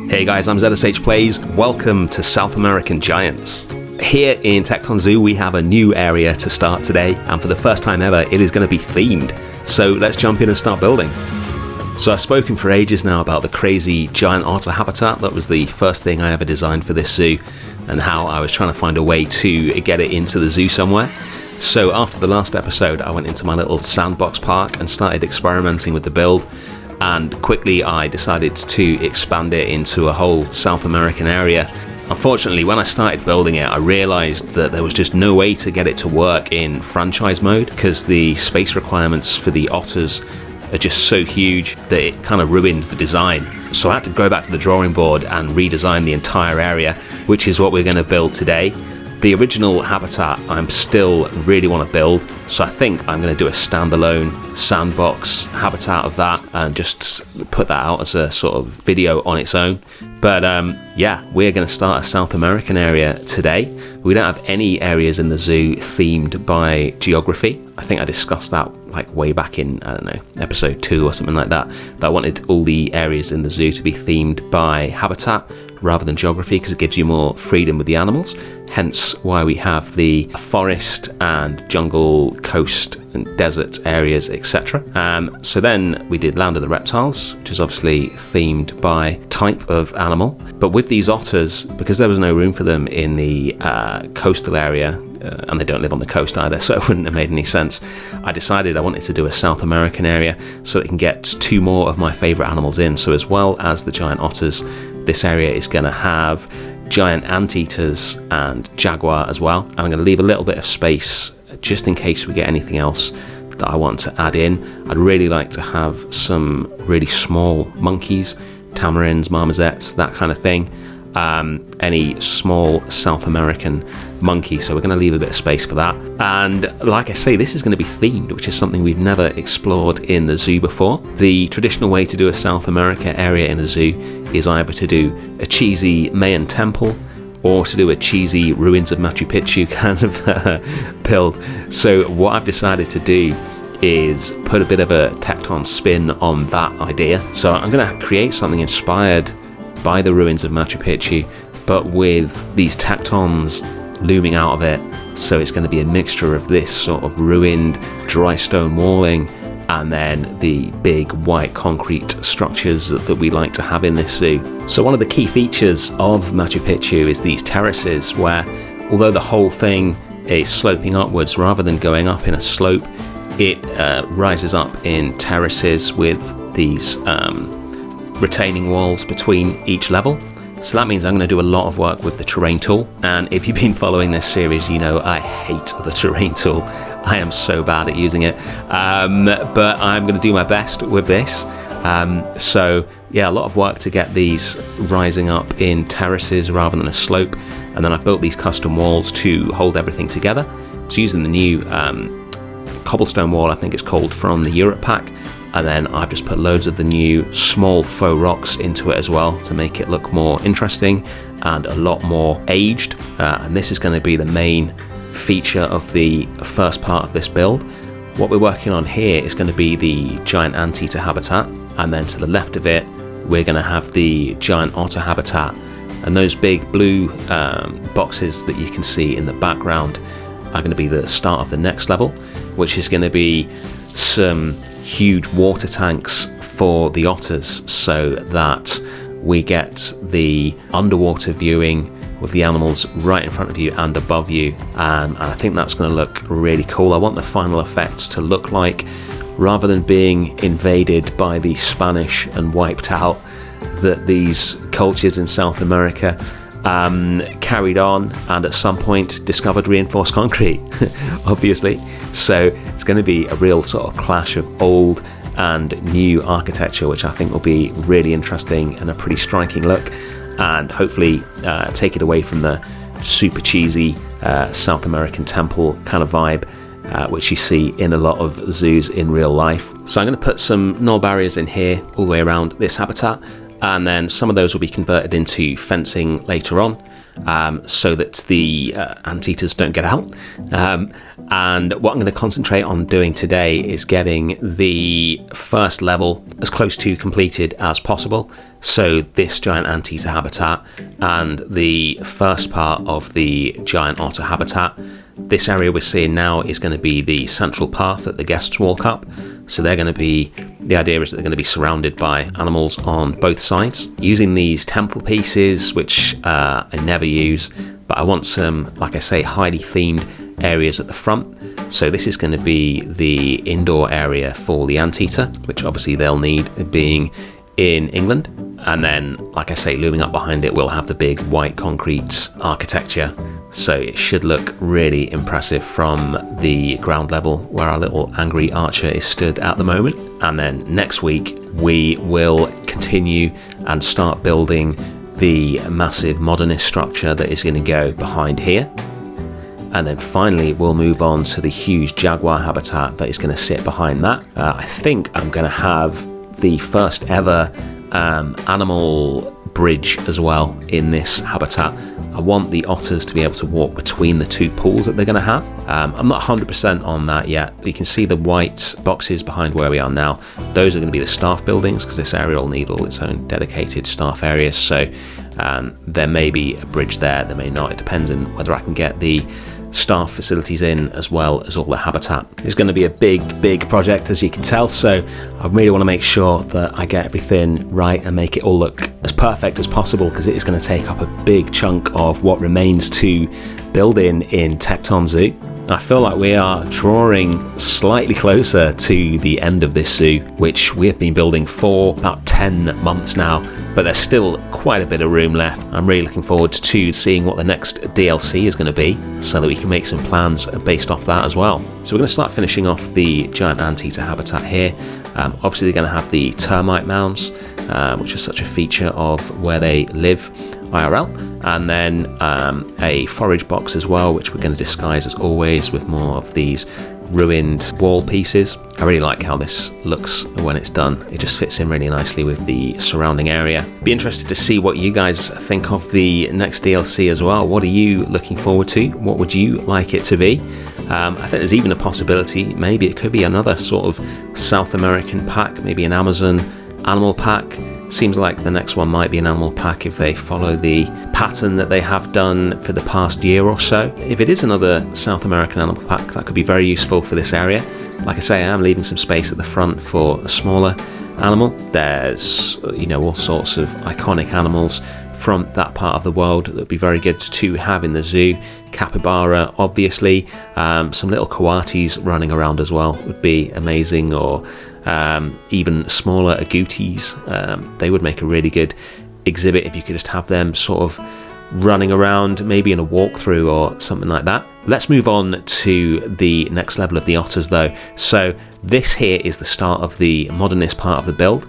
Hey guys, I'm ZSH Plays. Welcome to South American Giants. Here in Tekton Zoo, we have a new area to start today, and for the first time ever, it is going to be themed. So let's jump in and start building. So I've spoken for ages now about the crazy giant otter habitat. That was the first thing I ever designed for this zoo, and how I was trying to find a way to get it into the zoo somewhere. So after the last episode, I went into my little sandbox park and started experimenting with the build. And quickly I decided to expand it into a whole South American area. Unfortunately, when I started building it, I realized that there was just no way to get it to work in franchise mode, because the space requirements for the otters are just so huge that it kind of ruined the design. So I had to go back to the drawing board and redesign the entire area, which is what we're going to build today. The original habitat I'm still really want to build, so I think I'm going to do a standalone sandbox habitat of that and just put that out as a sort of video on its own. But yeah, we're going to start a South American area today. We don't have any areas in the zoo themed by geography. I think I discussed that like way back in, I don't know, episode 2 or something like that. That I wanted all the areas in the zoo to be themed by habitat rather than geography, because it gives you more freedom with the animals. Hence why we have the forest and jungle, coast and desert areas, etc. So then we did Land of the Reptiles, which is obviously themed by type of animal. But with these otters, because there was no room for them in the coastal area, and they don't live on the coast either, so it wouldn't have made any sense, I decided I wanted to do a South American area so it can get 2 more of my favourite animals in. So as well as the giant otters, this area is going to have Giant Anteaters and Jaguar as well. And I'm going to leave a little bit of space just in case we get anything else that I want to add in. I'd really like to have some really small monkeys, tamarins, marmosets, that kind of thing. Any small South American monkey, so we're going to leave a bit of space for that. And like I say, this is going to be themed, which is something we've never explored in the zoo before. The traditional way to do a South America area in a zoo is either to do a cheesy Mayan temple or to do a cheesy ruins of Machu Picchu kind of build. So what I've decided to do is put a bit of a Tecton spin on that idea. So I'm going to create something inspired by the ruins of Machu Picchu, but with these Tectons looming out of it. So it's going to be a mixture of this sort of ruined dry stone walling and then the big white concrete structures that we like to have in this zoo. So one of the key features of Machu Picchu is these terraces, where although the whole thing is sloping upwards rather than going up in a slope, it rises up in terraces with these retaining walls between each level. So that means I'm going to do a lot of work with the terrain tool, and if you've been following this series, you know I hate the terrain tool. I am so bad at using it, but I'm going to do my best with this. So yeah, a lot of work to get these rising up in terraces rather than a slope, and then I've built these custom walls to hold everything together. So using the new cobblestone wall, I think it's called, from the Europe pack. And then I've just put loads of the new small faux rocks into it as well to make it look more interesting and a lot more aged. And this is going to be the main feature of the first part of this build. What we're working on here is going to be the giant anteater habitat, and then to the left of it we're going to have the giant otter habitat. And those big blue boxes that you can see in the background are going to be the start of the next level, which is going to be some huge water tanks for the otters, so that we get the underwater viewing with the animals right in front of you and above you, and I think that's going to look really cool. I want the final effect to look like, rather than being invaded by the Spanish and wiped out, that these cultures in South America carried on and at some point discovered reinforced concrete, obviously. So it's going to be a real sort of clash of old and new architecture, which I think will be really interesting and a pretty striking look, and hopefully take it away from the super cheesy South American temple kind of vibe, which you see in a lot of zoos in real life. So I'm going to put some null barriers in here all the way around this habitat, and then some of those will be converted into fencing later on, so that the anteaters don't get out. And what I'm going to concentrate on doing today is getting the first level as close to completed as possible, So this giant anteater habitat and the first part of the giant otter habitat, this area we're seeing now is going to be the central path that the guests walk up. So they're going to be, the idea is that they're going to be surrounded by animals on both sides. Using these temple pieces, which I never use, but I want some, like I say, highly themed areas at the front. So this is going to be the indoor area for the anteater, which obviously they'll need being in England. And then, like I say, looming up behind it, we'll have the big white concrete architecture. So it should look really impressive from the ground level where our little angry archer is stood at the moment. And then next week, we will continue and start building the massive modernist structure that is going to go behind here. And then finally, we'll move on to the huge Jaguar habitat that is going to sit behind that. I think I'm going to have the first ever animal bridge as well in this habitat. I want the otters to be able to walk between the two pools that they're going to have. I'm not 100% on that yet. You can see the white boxes behind where we are now. Those are going to be the staff buildings, because this area will need all its own dedicated staff areas. So there may be a bridge there, there may not. It depends on whether I can get the staff facilities in as well as all the habitat. It's going to be a big project, as you can tell, so I really want to make sure that I get everything right and make it all look as perfect as possible, because it is going to take up a big chunk of what remains to build in Tekton Zoo. I feel like we are drawing slightly closer to the end of this zoo, which we have been building for about 10 months now, but there's still quite a bit of room left. I'm really looking forward to seeing what the next DLC is going to be, so that we can make some plans based off that as well. So we're going to start finishing off the giant anteater habitat here. Obviously they're going to have the termite mounds, which is such a feature of where they live IRL, and then a forage box as well, which we're going to disguise as always with more of these ruined wall pieces. I really like how this looks when it's done. It just fits in really nicely with the surrounding area. Be interested to see what you guys think of the next DLC as well. What are you looking forward to? What would you like it to be? I think there's even a possibility maybe it could be another sort of South American pack, maybe an Amazon animal pack. Seems like the next one might be an animal pack if they follow the pattern that they have done for the past year or so. If it is another South American animal pack, that could be very useful for this area. Like I say, I am leaving some space at the front for a smaller animal. There's, all sorts of iconic animals from that part of the world that would be very good to have in the zoo. Capybara, obviously. Some little coatis running around as well would be amazing, or even smaller agoutis. They would make a really good exhibit if you could just have them sort of running around, maybe in a walkthrough or something like that. Let's move on to the next level of the otters though. So this here is the start of the modernist part of the build.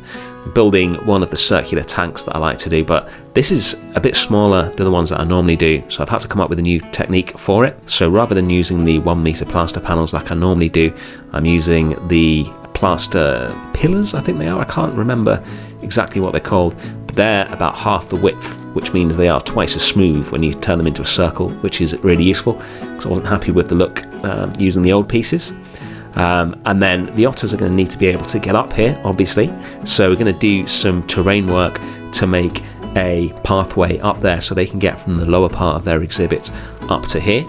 Building one of the circular tanks that I like to do, but this is a bit smaller than the ones that I normally do, so I've had to come up with a new technique for it. So rather than using the 1 meter plaster panels like I normally do, I'm using the plaster pillars, I think they are. I can't remember exactly what they're called, but they're about half the width, which means they are twice as smooth when you turn them into a circle, which is really useful, because I wasn't happy with the look using the old pieces. And then the otters are going to need to be able to get up here, obviously, so we're going to do some terrain work to make a pathway up there so they can get from the lower part of their exhibit up to here.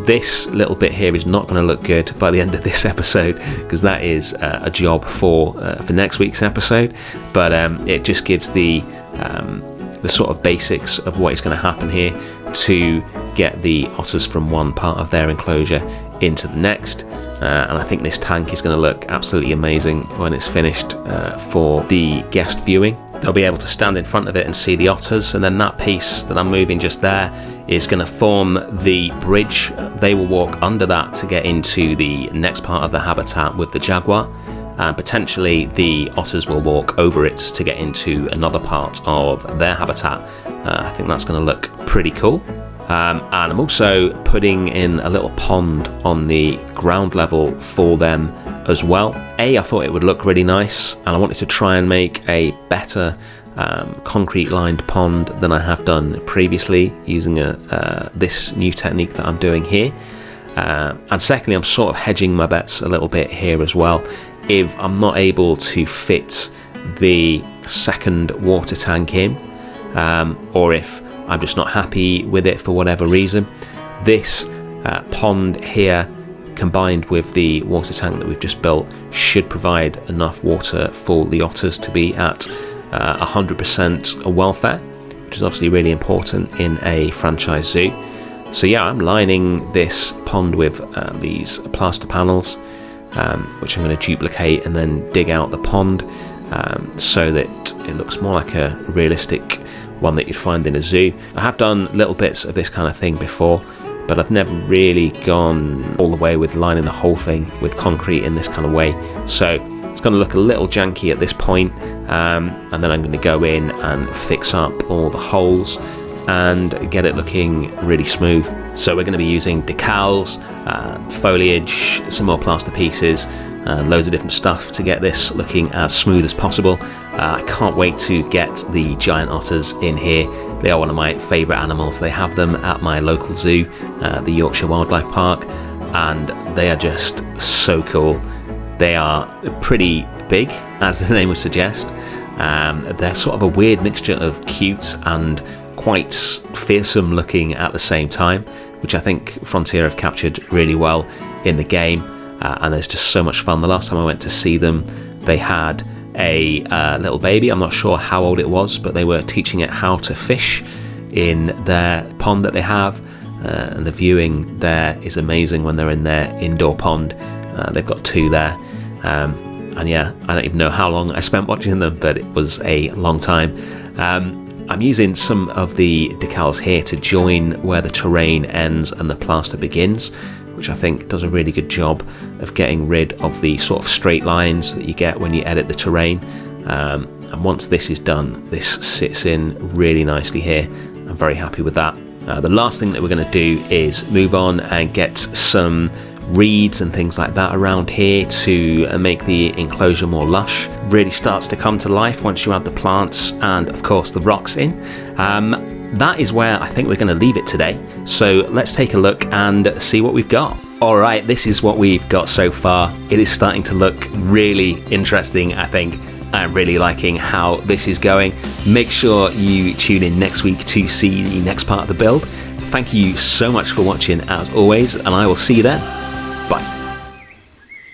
This little bit here is not going to look good by the end of this episode, because that is a job for next week's episode, but it just gives the sort of basics of what is going to happen here to get the otters from one part of their enclosure into the next. And I think this tank is going to look absolutely amazing when it's finished for the guest viewing. They'll be able to stand in front of it and see the otters, and then that piece that I'm moving just there is going to form the bridge. They will walk under that to get into the next part of the habitat with the Jaguar, and potentially the otters will walk over it to get into another part of their habitat. I think that's going to look pretty cool. And I'm also putting in a little pond on the ground level for them as well. I thought it would look really nice, and I wanted to try and make a better concrete lined pond than I have done previously using this new technique that I'm doing here. And secondly, I'm sort of hedging my bets a little bit here as well. If I'm not able to fit the second water tank in, or if I'm just not happy with it for whatever reason. This pond here, combined with the water tank that we've just built, should provide enough water for the otters to be at 100% welfare, which is obviously really important in a franchise zoo. So yeah, I'm lining this pond with these plaster panels, which I'm going to duplicate and then dig out the pond, so that it looks more like a realistic one that you'd find in a zoo. I have done little bits of this kind of thing before, but I've never really gone all the way with lining the whole thing with concrete in this kind of way. So it's going to look a little janky at this point, and then I'm going to go in and fix up all the holes and get it looking really smooth. So we're going to be using decals, foliage, some more plaster pieces, loads of different stuff to get this looking as smooth as possible. I can't wait to get the giant otters in here. They are one of my favourite animals. They have them at my local zoo, the Yorkshire Wildlife Park, and they are just so cool. They are pretty big, as the name would suggest. They're sort of a weird mixture of cute and quite fearsome looking at the same time, which I think Frontier have captured really well in the game, and there's just so much fun. The last time I went to see them, they had a little baby. I'm not sure how old it was, but they were teaching it how to fish in their pond that they have, and the viewing there is amazing when they're in their indoor pond. They've got two there, and yeah, I don't even know how long I spent watching them, but it was a long time. I'm using some of the decals here to join where the terrain ends and the plaster begins, which I think does a really good job of getting rid of the sort of straight lines that you get when you edit the terrain. And once this is done, this sits in really nicely here. I'm very happy with that. The last thing that we're going to do is move on and get some reeds and things like that around here to make the enclosure more lush. Really starts to come to life once you add the plants and of course the rocks in. That is where I think we're going to leave it today. So let's take a look and see what we've got. Alright, this is what we've got so far. It is starting to look really interesting, I think. I'm really liking how this is going. Make sure you tune in next week to see the next part of the build. Thank you so much for watching as always, and I will see you then. Bye.